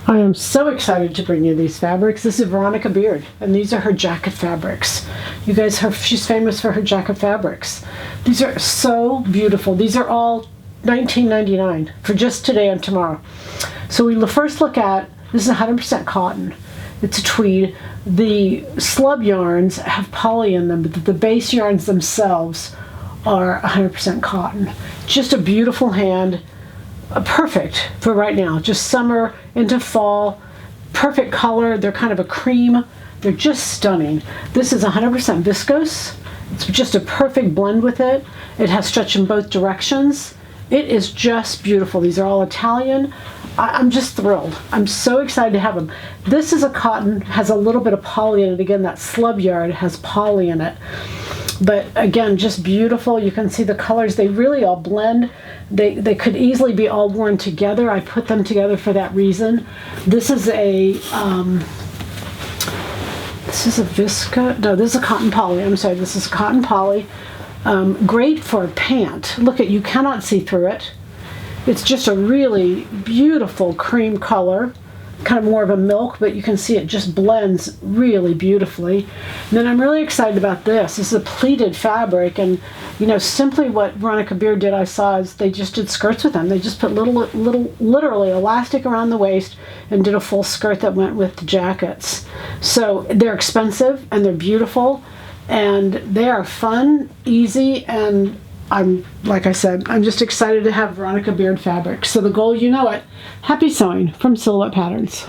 I am so excited to bring you these fabrics. This is Veronica Beard, and these are her jacket fabrics. You guys, she's famous for her jacket fabrics. These are so beautiful. These are all $19.99 for just today and tomorrow. So we first look at, this is 100% cotton. It's a tweed. The slub yarns have poly in them, but the base yarns themselves are 100% cotton. Just a beautiful hand. Perfect for right now, just summer into fall. Perfect color. They're kind of a cream. They're just stunning. This is 100% viscose. It's just a perfect blend with it. It has stretch in both directions. It is just beautiful. These are all Italian. I'm just thrilled. I'm so excited to have them. This is a cotton, has a little bit of poly in it. Again, that slub yard has poly in it. But again, just beautiful. You can see the colors. They really all blend. They could easily be all worn together. I put them together for that reason. This is a viscose. No, this is a cotton poly. I'm sorry. This is cotton poly. Great for a pant. Look at, you cannot see through it. It's just a really beautiful cream color, kind of more of a milk, but you can see it just blends really beautifully. And then I'm really excited about this. This is a pleated fabric, and you know, simply what Veronica Beard did, I saw, is they just did skirts with them. They just put little literally elastic around the waist and did a full skirt that went with the jackets. So they're expensive and they're beautiful and they are fun, easy, and like I said, I'm just excited to have Veronica Beard fabric. So the goal, you know it. Happy sewing from Silhouette Patterns.